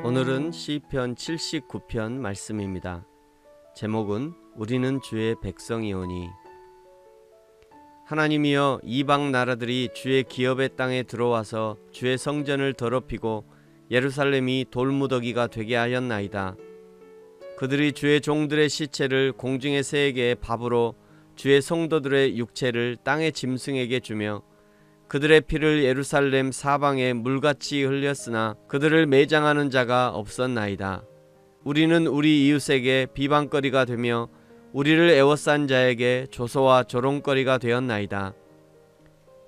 오늘은 시편 79편 말씀입니다. 제목은 우리는 주의 백성이오니. 하나님이여, 이방 나라들이 주의 기업의 땅에 들어와서 주의 성전을 더럽히고 예루살렘이 돌무더기가 되게 하였나이다. 그들이 주의 종들의 시체를 공중의 새에게 밥으로 주의 성도들의 육체를 땅의 짐승에게 주며 그들의 피를 예루살렘 사방에 물같이 흘렸으나 그들을 매장하는 자가 없었나이다. 우리는 우리 이웃에게 비방거리가 되며 우리를 애워싼 자에게 조소와 조롱거리가 되었나이다.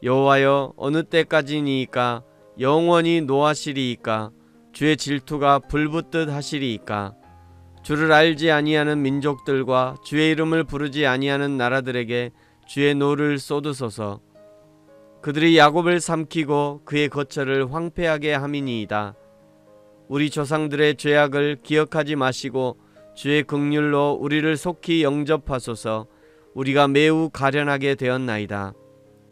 여호와여, 어느 때까지니이까? 영원히 노하시리이까? 주의 질투가 불붙듯 하시리이까? 주를 알지 아니하는 민족들과 주의 이름을 부르지 아니하는 나라들에게 주의 노를 쏟으소서. 그들이 야곱을 삼키고 그의 거처를 황폐하게 함이니이다. 우리 조상들의 죄악을 기억하지 마시고 주의 긍휼로 우리를 속히 영접하소서. 우리가 매우 가련하게 되었나이다.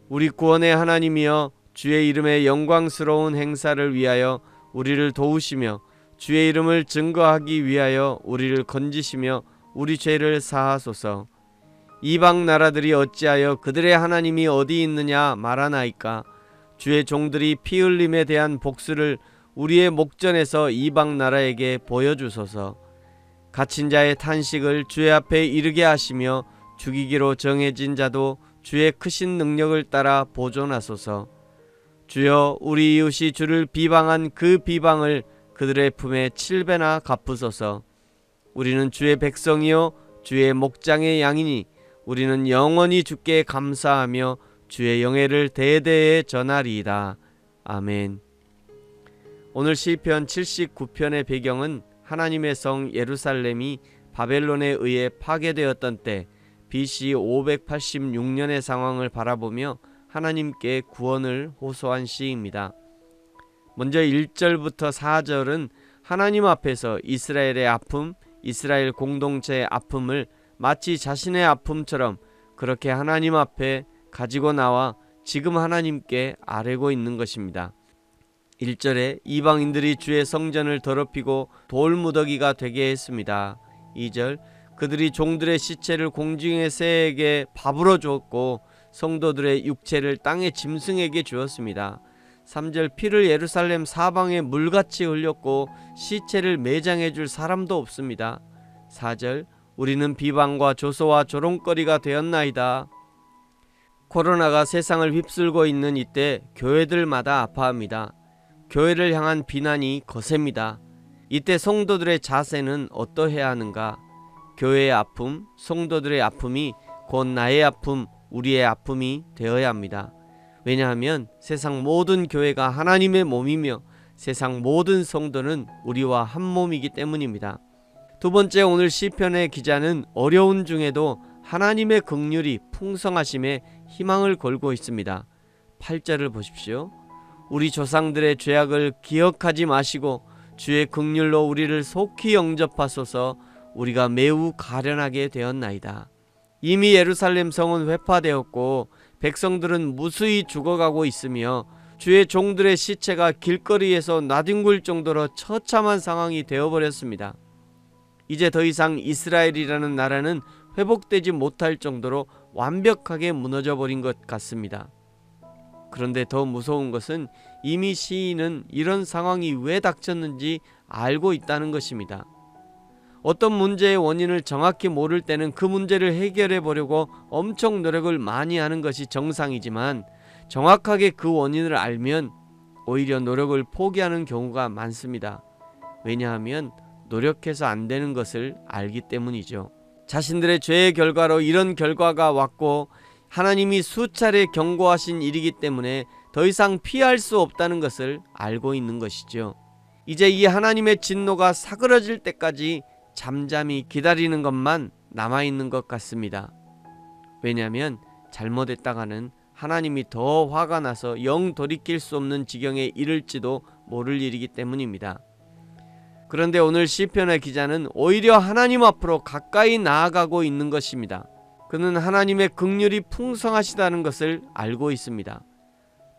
우리 구원의 하나님이여, 주의 이름의 영광스러운 행사를 위하여 우리를 도우시며 주의 이름을 증거하기 위하여 우리를 건지시며 우리 죄를 사하소서. 이방 나라들이 어찌하여 그들의 하나님이 어디 있느냐 말하나이까? 주의 종들이 피 흘림에 대한 복수를 우리의 목전에서 이방 나라에게 보여주소서. 갇힌 자의 탄식을 주의 앞에 이르게 하시며 죽이기로 정해진 자도 주의 크신 능력을 따라 보존하소서. 주여, 우리 이웃이 주를 비방한 그 비방을 그들의 품에 7배나 갚으소서. 우리는 주의 백성이요 주의 목장의 양이니 우리는 영원히 주께 감사하며 주의 영예를 대대에 전하리이다. 아멘. 오늘 시편 79편의 배경은 하나님의 성 예루살렘이 바벨론에 의해 파괴되었던 때 BC 586년의 상황을 바라보며 하나님께 구원을 호소한 시입니다. 먼저 1절부터 4절은 하나님 앞에서 이스라엘의 아픔, 이스라엘 공동체의 아픔을 마치 자신의 아픔처럼 그렇게 하나님 앞에 가지고 나와 지금 하나님께 아뢰고 있는 것입니다. 1절에 이방인들이 주의 성전을 더럽히고 돌무더기가 되게 했습니다. 2절, 그들이 종들의 시체를 공중의 새에게 밥으로 주었고 성도들의 육체를 땅의 짐승에게 주었습니다. 3절, 피를 예루살렘 사방에 물같이 흘렸고 시체를 매장해 줄 사람도 없습니다. 4절, 우리는 비방과 조소와 조롱거리가 되었나이다. 코로나가 세상을 휩쓸고 있는 이때 교회들마다 아파합니다. 교회를 향한 비난이 거셉니다. 이때 성도들의 자세는 어떠해야 하는가? 교회의 아픔, 성도들의 아픔이 곧 나의 아픔, 우리의 아픔이 되어야 합니다. 왜냐하면 세상 모든 교회가 하나님의 몸이며 세상 모든 성도는 우리와 한 몸이기 때문입니다. 두 번째, 오늘 시편의 기자는 어려운 중에도 하나님의 긍휼이 풍성하심에 희망을 걸고 있습니다. 8절을 보십시오. 우리 조상들의 죄악을 기억하지 마시고 주의 긍휼로 우리를 속히 영접하소서. 우리가 매우 가련하게 되었나이다. 이미 예루살렘 성은 회파되었고 백성들은 무수히 죽어가고 있으며 주의 종들의 시체가 길거리에서 나뒹굴 정도로 처참한 상황이 되어버렸습니다. 이제 더 이상 이스라엘이라는 나라는 회복되지 못할 정도로 완벽하게 무너져버린 것 같습니다. 그런데 더 무서운 것은 이미 시인은 이런 상황이 왜 닥쳤는지 알고 있다는 것입니다. 어떤 문제의 원인을 정확히 모를 때는 그 문제를 해결해 보려고 엄청 노력을 많이 하는 것이 정상이지만 정확하게 그 원인을 알면 오히려 노력을 포기하는 경우가 많습니다. 왜냐하면 노력해서 안 되는 것을 알기 때문이죠. 자신들의 죄의 결과로 이런 결과가 왔고 하나님이 수차례 경고하신 일이기 때문에 더 이상 피할 수 없다는 것을 알고 있는 것이죠. 이제 이 하나님의 진노가 사그러질 때까지 잠잠히 기다리는 것만 남아있는 것 같습니다. 왜냐하면 잘못했다가는 하나님이 더 화가 나서 영 돌이킬 수 없는 지경에 이를지도 모를 일이기 때문입니다. 그런데 오늘 시편의 기자는 오히려 하나님 앞으로 가까이 나아가고 있는 것입니다. 그는 하나님의 긍휼이 풍성하시다는 것을 알고 있습니다.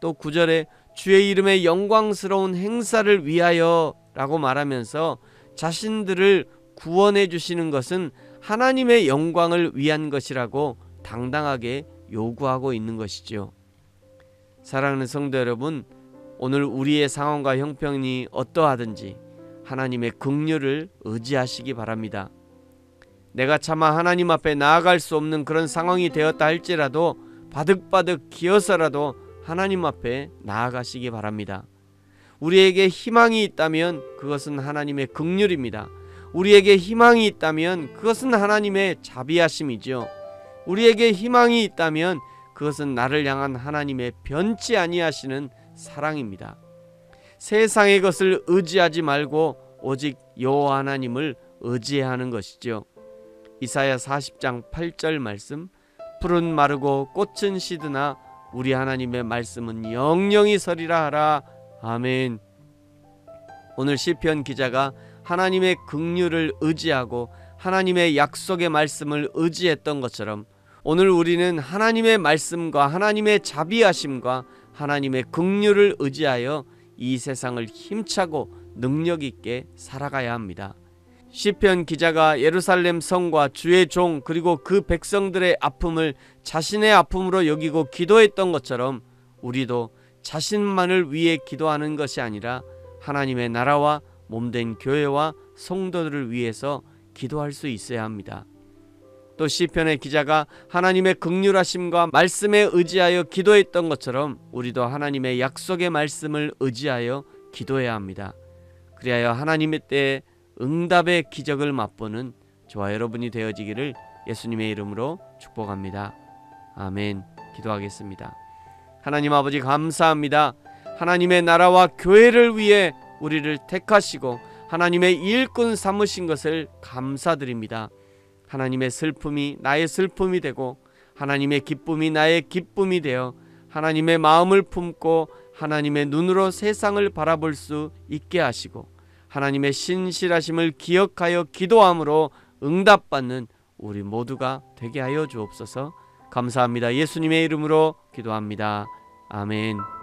또 9절에 주의 이름의 영광스러운 행사를 위하여 라고 말하면서 자신들을 구원해 주시는 것은 하나님의 영광을 위한 것이라고 당당하게 요구하고 있는 것이죠. 사랑하는 성도 여러분, 오늘 우리의 상황과 형편이 어떠하든지 하나님의 긍휼을 의지하시기 바랍니다. 내가 차마 하나님 앞에 나아갈 수 없는 그런 상황이 되었다 할지라도 바득바득 기어서라도 하나님 앞에 나아가시기 바랍니다. 우리에게 희망이 있다면 그것은 하나님의 긍휼입니다. 우리에게 희망이 있다면 그것은 하나님의 자비하심이죠. 우리에게 희망이 있다면 그것은 나를 향한 하나님의 변치 아니하시는 사랑입니다. 세상의 것을 의지하지 말고 오직 여호와 하나님을 의지해야 하는 것이죠. 이사야 40장 8절 말씀, 풀은 마르고 꽃은 시드나 우리 하나님의 말씀은 영영이 서리라 하라. 아멘. 오늘 시편 기자가 하나님의 긍휼을 의지하고 하나님의 약속의 말씀을 의지했던 것처럼 오늘 우리는 하나님의 말씀과 하나님의 자비하심과 하나님의 긍휼을 의지하여 이 세상을 힘차고 능력 있게 살아가야 합니다. 시편 기자가 예루살렘 성과 주의 종 그리고 그 백성들의 아픔을 자신의 아픔으로 여기고 기도했던 것처럼 우리도 자신만을 위해 기도하는 것이 아니라 하나님의 나라와 몸된 교회와 성도들을 위해서 기도할 수 있어야 합니다. 또 시편의 기자가 하나님의 긍휼하심과 말씀에 의지하여 기도했던 것처럼 우리도 하나님의 약속의 말씀을 의지하여 기도해야 합니다. 그리하여 하나님의 때에 응답의 기적을 맛보는 저와 여러분이 되어지기를 예수님의 이름으로 축복합니다. 아멘. 기도하겠습니다. 하나님 아버지 감사합니다. 하나님의 나라와 교회를 위해 우리를 택하시고 하나님의 일꾼 삼으신 것을 감사드립니다. 하나님의 슬픔이 나의 슬픔이 되고 하나님의 기쁨이 나의 기쁨이 되어 하나님의 마음을 품고 하나님의 눈으로 세상을 바라볼 수 있게 하시고 하나님의 신실하심을 기억하여 기도함으로 응답받는 우리 모두가 되게 하여 주옵소서. 감사합니다. 예수님의 이름으로 기도합니다. 아멘.